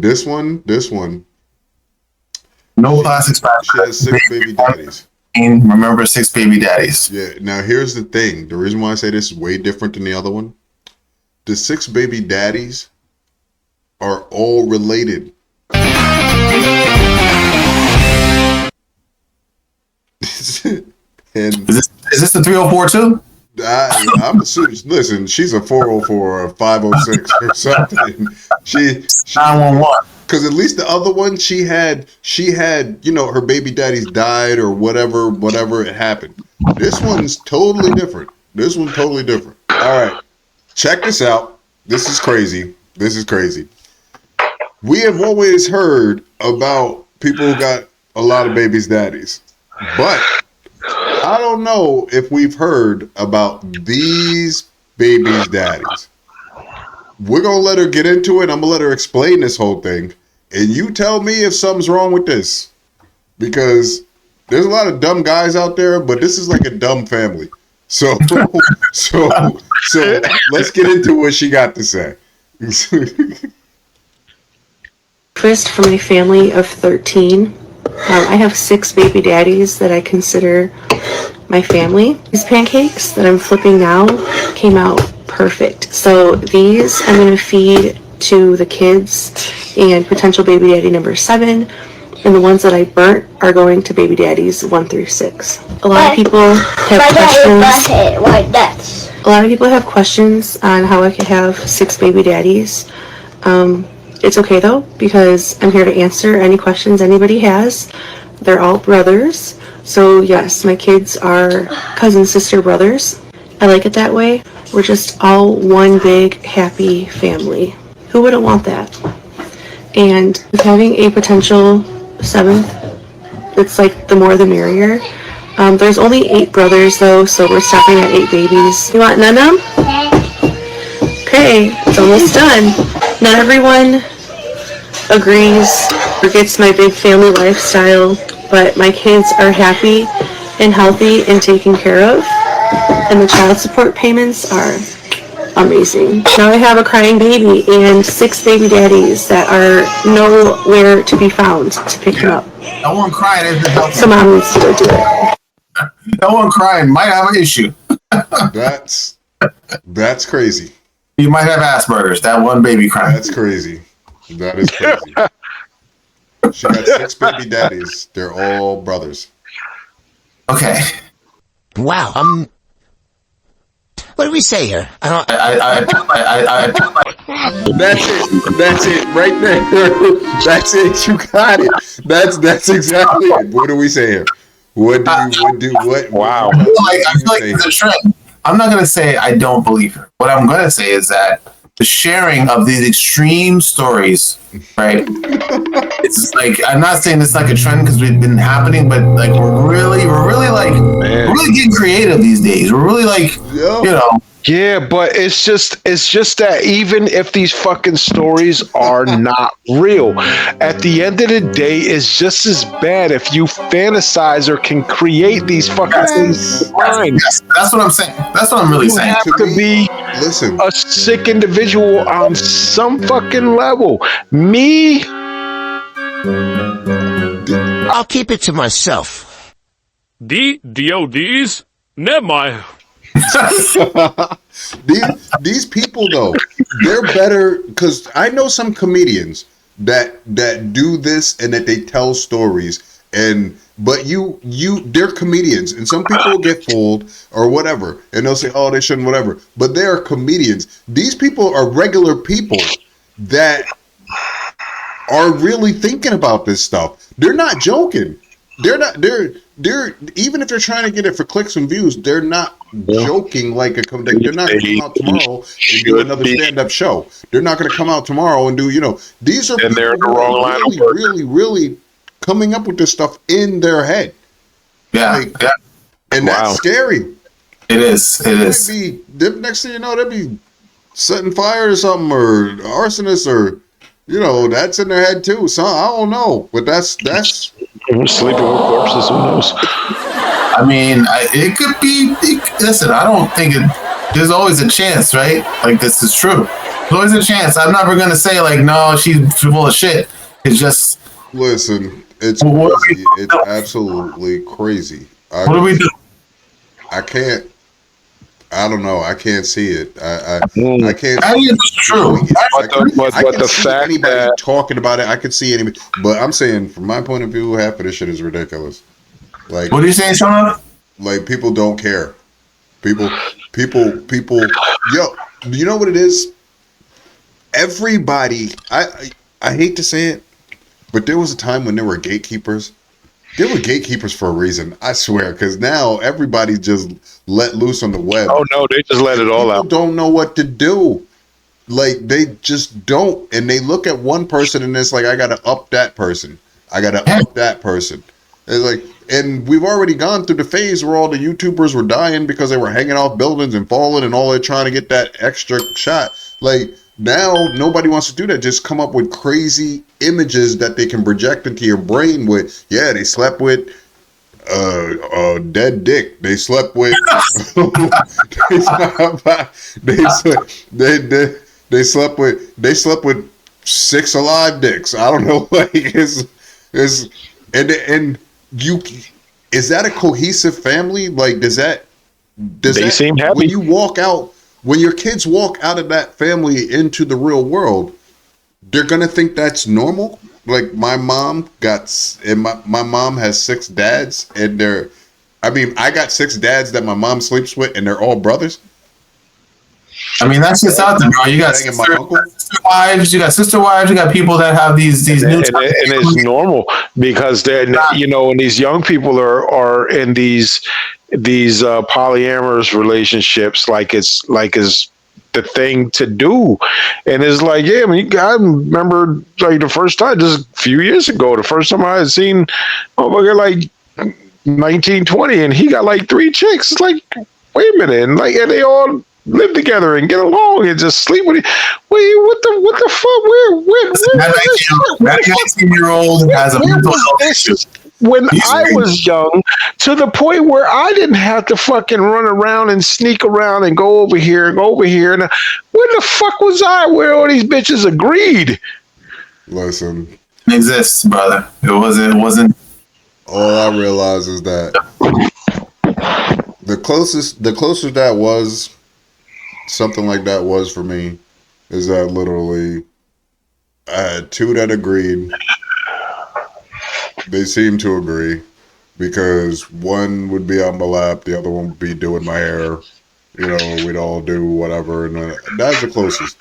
this one. No classics. She has 6 baby daddies. Remember 6 baby daddies. Yeah. Now here's the thing. The reason why I say this is way different than the other one. The 6 baby daddies are all related. And is this the 304 too? I'm assuming. Listen, she's a 404 or a 506 or something. She 911. Because at least the other one, she had, her baby daddies died or whatever it happened. This one's totally different. All right, check this out. This is crazy. We have always heard about people who got a lot of babies' daddies, but I don't know if we've heard about these babies' daddies. We're going to let her get into it. I'm going to let her explain this whole thing. And you tell me if something's wrong with this. Because there's a lot of dumb guys out there, but this is like a dumb family. So let's get into what she got to say. First, for my family of 13, I have 6 baby daddies that I consider my family. These pancakes that I'm flipping now came out perfect. So these I'm going to feed to the kids and potential baby daddy number 7. And the ones that I burnt are going to baby daddies 1 through 6. A lot of people have questions on how I could have 6 baby daddies. It's okay though, because I'm here to answer any questions anybody has. They're all brothers. So yes, my kids are cousin, sister, brothers. I like it that way. We're just all one big happy family. Who wouldn't want that? And with having a potential 7th, it's like the more the merrier. There's only 8 brothers though, so we're stopping at 8 babies. You want none of them? Okay, it's almost done. Not everyone agrees or gets my big family lifestyle, but my kids are happy and healthy and taken care of, and the child support payments are amazing. Now I have a crying baby and 6 baby daddies that are nowhere to be found to pick him up. No one crying isn't helping. So mom needs to go do it. No one crying might have an issue. That's crazy. You might have Asperger's. That one baby crying. That's crazy. That is crazy. She got 6 baby daddies. They're all brothers. Okay. Wow. What do we say here? That's it. Right there. That's it. You got it. That's exactly it. What do we say here? What? Wow. I feel like it's a trend. I'm not going to say I don't believe her. What I'm going to say is that the sharing of these extreme stories, right? It's like, I'm not saying it's like a trend because we've been happening, but like we're really getting creative these days. We're really like, Yeah, but it's just that even if these fucking stories are not real, at the end of the day, it's just as bad if you fantasize or can create these fucking things. That's what I'm saying. That's what I'm really saying. You have to be a sick individual on some fucking level. Me, I'll keep it to myself. DODs? Never mind. These people though, they're better because I know some comedians that do this and that they tell stories but they're comedians and some people will get fooled or whatever and they'll say, oh, they shouldn't, whatever, but they are comedians. These people are regular people that are really thinking about this stuff. They're not joking. They're even if they're trying to get it for clicks and views, they're not joking like they're not going to come out tomorrow and do another stand-up show. They're not going to come out tomorrow and do, these are people who are really coming up with this stuff in their head. Yeah. And that's scary. It is. Next thing you know, they'll be setting fire or something or arsonists or, that's in their head too. So I don't know, but that's sleeping with corpses. Who knows? I mean, it could be. Listen, I don't think there's always a chance, right? Like this is true. There's always a chance. I'm never gonna say like, no, she's full of shit. It's just listen. It's crazy. It's absolutely crazy. What do we do? I can't. I don't know. I can't see it. I can't. I mean, it's true. I can see anybody talking about it. I can see anybody. But I'm saying, from my point of view, half of this shit is ridiculous. Like, what are you saying, Sean? Like, people don't care. People. Yo, you know what it is? Everybody. I hate to say it, but there was a time when there were gatekeepers. They were gatekeepers for a reason, I swear, because now everybody's just let loose on the web. Oh, no, they just let it all out. People don't know what to do. Like, they just don't. And they look at one person and it's like, I got to up that person. I got to up that person. It's like, and we've already gone through the phase where all the YouTubers were dying because they were hanging off buildings and falling and all they're trying to get that extra shot. Like, now nobody wants to do that. Just come up with crazy images that they can project into your brain with, yeah, they slept with a dead dick. They slept with they slept with 6 alive dicks. I don't know, like is and you, is that a cohesive family? Like, does that seem happy when you walk out? When your kids walk out of that family into the real world, they're gonna think that's normal. Like, my mom my mom has 6 dads, and I got 6 dads that my mom sleeps with, and they're all brothers. I mean, that's just out there, bro. You got sister wives, you got people that have these new. And it's normal because they're, and these young people are in these polyamorous relationships like it's the thing to do. And it's like, yeah, I mean, I remember like the first time, just a few years ago, the first time I had seen like 19, 20, and he got like 3 chicks. It's like, wait a minute, and they all live together and get along and just sleep with it. Wait, what the fuck? That 19-year-old has a mental health issue. When I was young, to the point where I didn't have to fucking run around and sneak around and go over here and go over here. And where the fuck was I where all these bitches agreed? Listen. It exists, brother. It wasn't. All I realize is that the closest that was, something like that was for me, is that literally I had 2 that agreed. They seemed to agree because one would be on my lap, the other one would be doing my hair. We'd all do whatever, and that's the closest.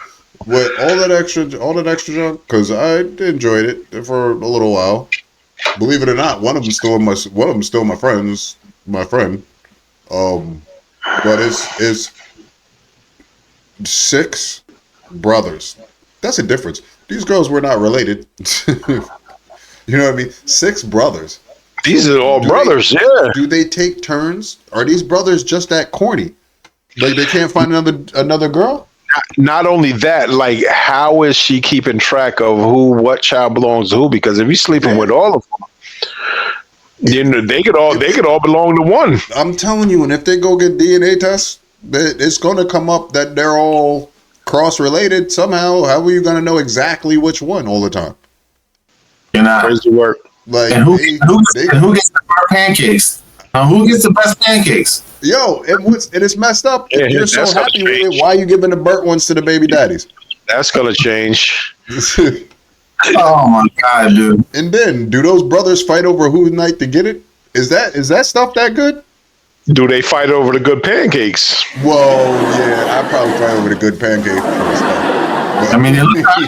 With all that extra junk, because I enjoyed it for a little while. Believe it or not, one of them still my friend. But it's 6 brothers. That's a difference. These girls were not related. You know what I mean? 6 brothers. These are all brothers, yeah. Do they take turns? Are these brothers just that corny? Like, they can't find another girl? Not only that, like, how is she keeping track of what child belongs to who? Because if you're sleeping with all of them, they could all belong to one. I'm telling you, and if they go get DNA tests, it's going to come up that they're all cross-related somehow. How are you going to know exactly which one all the time? You're not. Where's the work? Like, and who gets the better pancakes? Who gets the best pancakes? Yo, it's messed up. If you're so happy with it, why are you giving the burnt ones to the baby daddies? That's gonna change. Oh my god, dude! And then, do those brothers fight over whose night to get it? Is that stuff that good? Do they fight over the good pancakes? Whoa, yeah, I'd probably fight over the good pancake stuff. I mean, they look all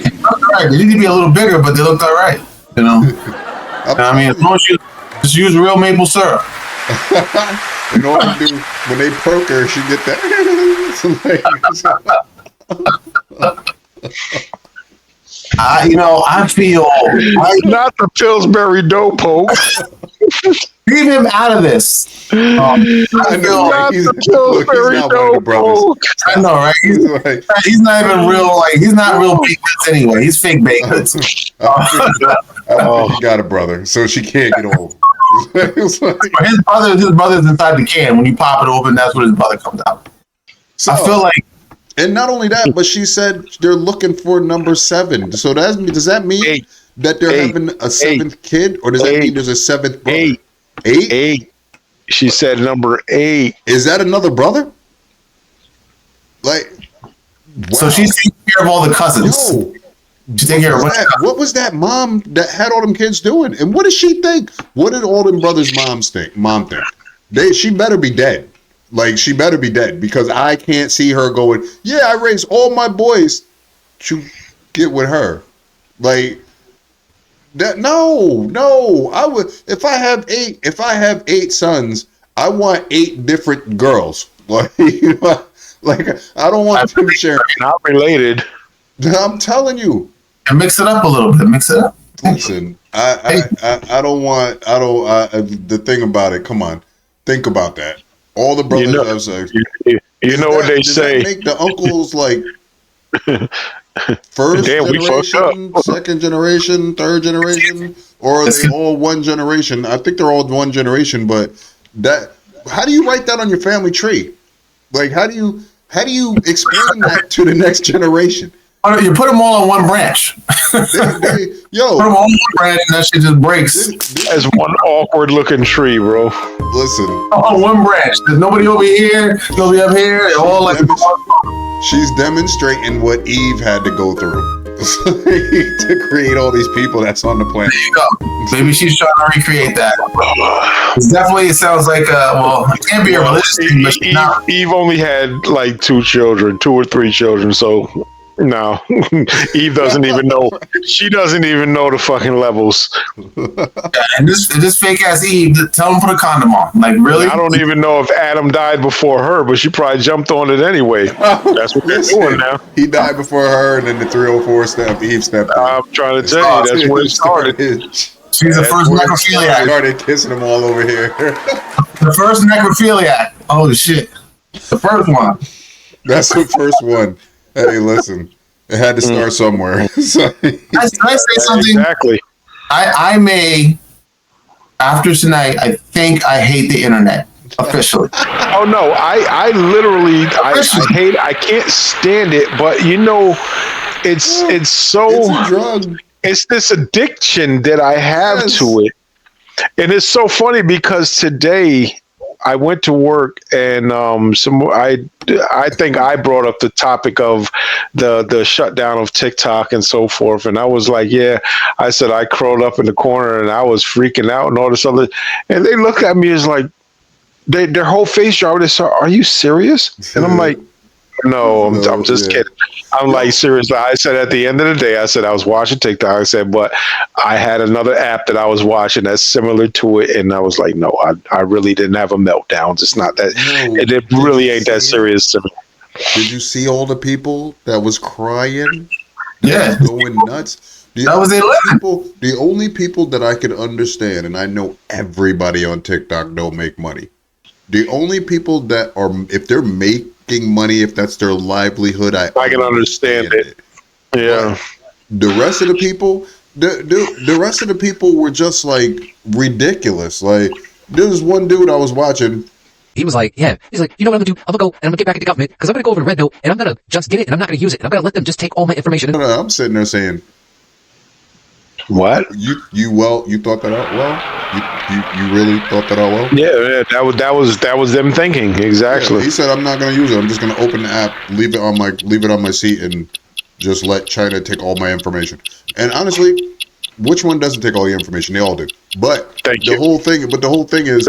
right. They need to be a little bigger, but they looked all right. I mean, as long as you just use real maple syrup. In order to do, when they poke her, she get that. I feel not the Pillsbury dough poke. Leave him out of this. I know, right? He's not one of the brothers. I know, right? He's not even real. Like, he's not real baked goods anyway. He's fake baked goods. I think he got a brother, so she can't get old. His brother's inside the can. When you pop it open, that's when his brother comes out. So, I feel like And not only that, but she said they're looking for number 7. So does that mean 8, that they're 8, having a 7th kid, or does that mean there's a 7th brother? 8, 8? 8. She said number 8. Is that another brother? Like, wow. So she's taking care of all the cousins. Yo, She's taking care of what was that mom that had all them kids doing? And what does she think? What did all them brothers' moms think? Mom think? She better be dead. Like, she better be dead, because I can't see her going, yeah, I raised all my boys to get with her. Like, that, no. I would, if I have 8 sons, I want 8 different girls. Like, like, I don't want them sharing. Not related. I'm telling you. And mix it up a little bit. Mix it up. Listen, I don't want, the thing about it, come on, think about that. All the brothers have sex. You know what they say. Does that make the uncles like first generation, second generation, third generation, or are they all one generation? I think they're all one generation, but how do you write that on your family tree? Like, how do you explain that to the next generation? You put them all on one branch. Yo, put them all on one branch, and that shit just breaks. As one awkward looking tree, bro. Listen, on one branch. There's nobody over here, nobody up here. They're all like. She's demonstrating what Eve had to go through to create all these people that's on the planet. There you go. Maybe she's trying to recreate that. It sounds like it can't be a religious thing, but Eve only had like 2 or 3 children, so no. Eve doesn't even know. She doesn't even know the fucking levels. And this fake ass Eve, tell him to put a condom on. Like, really? I don't even know if Adam died before her, but she probably jumped on it anyway. That's what they're doing now. He died before her, and then the 304 Eve stepped in. I'm trying to tell you, that's where it started. She's the first necrophiliac. Started kissing them all over here. The first necrophiliac. Oh shit! The first one. That's the first one. Hey, listen, it had to start somewhere. So, can I say something? Exactly. I may, after tonight, I think I hate the internet officially. Oh no, I literally I can't stand it. But you know, it's so it's a drug. It's this addiction that I have to it. And it's so funny because today I went to work and I think I brought up the topic of the shutdown of TikTok and so forth. And I was like, yeah, I said I curled up in the corner and I was freaking out and all this other. And they look at me as like, their whole face dropped. They said, "Are you serious?" And I'm like, no, I'm just kidding. I'm like, seriously. I said at the end of the day, I said I was watching TikTok. I said, but I had another app that I was watching that's similar to it, and I was like, no, I really didn't have a meltdown. It's not that. It really ain't that serious to me. Did you see all the people that was crying? Yeah, was going nuts. That was the only people that I could understand, and I know everybody on TikTok don't make money. The only people that are, if they're making money, if that's their livelihood, I can understand it. Yeah. But the rest of the people, the rest of the people were just like ridiculous. Like, there was one dude I was watching. He was like, yeah. He's like, you know what I'm gonna do? I'm gonna go and I'm gonna get back at the government because I'm gonna go over to Red Note and I'm gonna just get it and I'm not gonna use it. And I'm gonna let them just take all my information. No, I'm sitting there saying, what? You thought that out well? You really thought that out well? Yeah, that was them thinking exactly. Yeah, he said, I'm not gonna use it. I'm just gonna open the app, leave it on my seat, and just let China take all my information. And honestly, which one doesn't take all your information? They all do. But the whole thing is,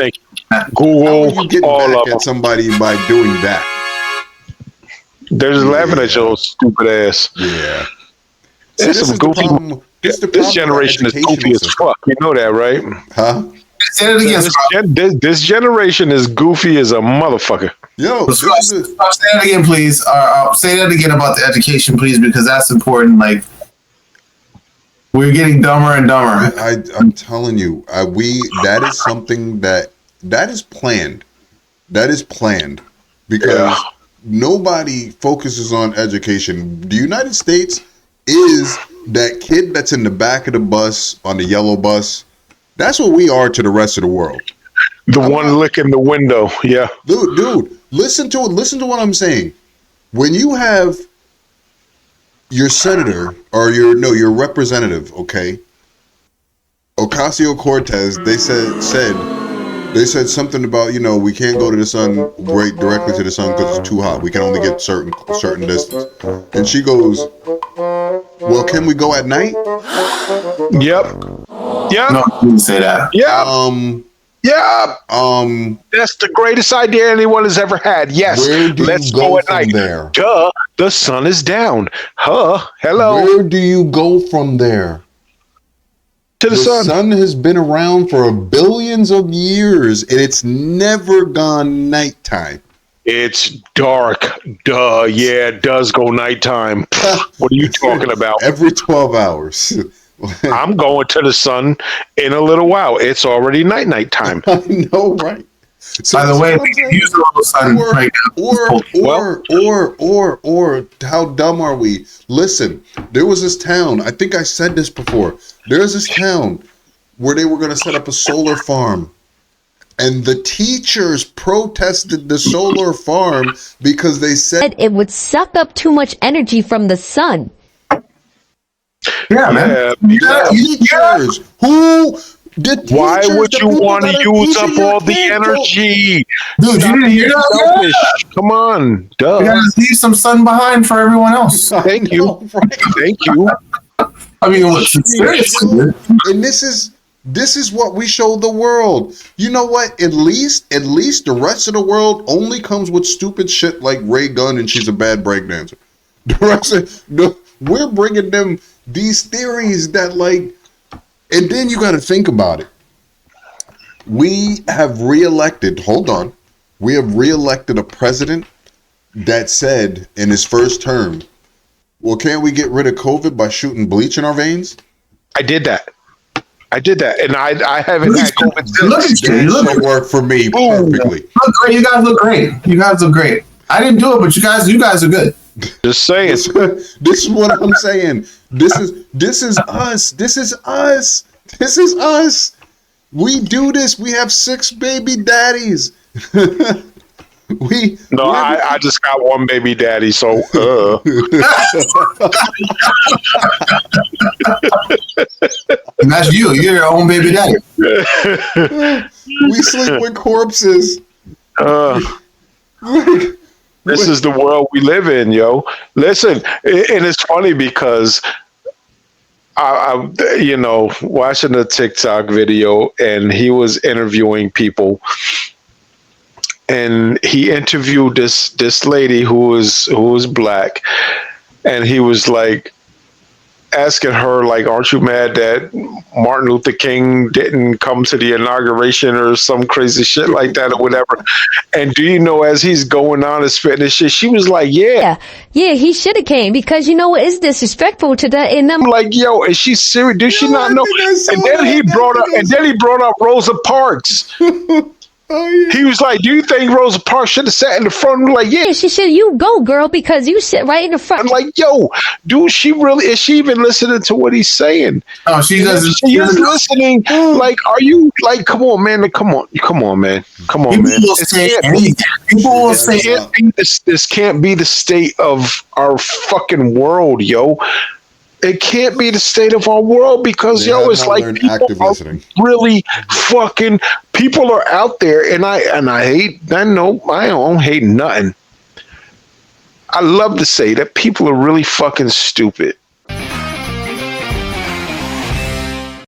Google, how are you getting back at somebody by doing that? They're just laughing at your stupid ass. Yeah. See, this is goofy. This generation is goofy as fuck. You know that, right? Huh? Say it again. This generation is goofy as a motherfucker. Yo, say that again, please. Say that again about the education, please, because that's important. Like, we're getting dumber and dumber. I'm telling you, that is something that is planned. That is planned because nobody focuses on education. The United States is that kid that's in the back of the bus on the yellow bus. That's what we are to the rest of the world. The one licking the window. Yeah. Dude, listen to what I'm saying. when you have your senator or your representative, okay, Ocasio-Cortez, they said something about, we can't go to the sun right directly to the sun because it's too hot. We can only get certain distance. And she goes, well, can we go at night? Yep. No, I didn't say that. Yep. That's the greatest idea anyone has ever had. Yes. Let's go at night. There? Duh. The sun is down. Hello. Where do you go from there? To the sun. The sun has been around for billions of years, and it's never gone nighttime. It's dark. Duh. Yeah, it does go nighttime. What are you talking about? Every 12 hours. I'm going to the sun in a little while. It's already night time. I know, right? So, by the way, we can use the little sun right now. Or how dumb are we? Listen, there was this town. I think I said this before. There's this town where they were going to set up a solar farm, and the teachers protested the solar farm because they said it would suck up too much energy from the sun. Yeah, man. Teachers who. Why would you want to use up all the energy? Dude, you didn't hear that? Come on. Duh. You gotta leave some sun behind for everyone else. Thank you. Thank you. I mean, seriously. And this is what we show the world. You know what? At least the rest of the world only comes with stupid shit like Ray Gun and she's a bad breakdancer. The rest we're bringing them these theories that like. And then you got to think about it. We have reelected a president that said in his first term, well, can't we get rid of COVID by shooting bleach in our veins? I did that. And I haven't had COVID. Look at you. It worked for me perfectly. Look great. You guys look great. I didn't do it, but you guys are good. Just saying. This is what I'm saying. This is us. We do this. We have 6 baby daddies. I just got one baby daddy, so And that's you. You're your own baby daddy. We sleep with corpses. This is the world we live in, yo. Listen, and it's funny because I watching a TikTok video, and he was interviewing people, and he interviewed this lady who was black, and he was like asking her, like, aren't you mad that Martin Luther King didn't come to the inauguration or some crazy shit like that or whatever? And do you know, as he's going on and spitting this shit, she was like, yeah, he should have came, because you know what is disrespectful to that. And I'm like, yo, is she serious? Does she not know? And then he brought up Rosa Parks. Oh, yeah. He was like, do you think Rosa Parks should have sat in the front? I'm like, yeah, she should. You go, girl, because you sit right in the front. I'm like, yo, dude, is she even listening to what he's saying? Oh, she doesn't. She is listening. Like, are you like, come on, man. Come on, man. People will say this can't be the state of our fucking world, yo. It can't be the state of our world because, it's like people are really fucking, people are out there, and I don't hate nothing. I love to say that people are really fucking stupid.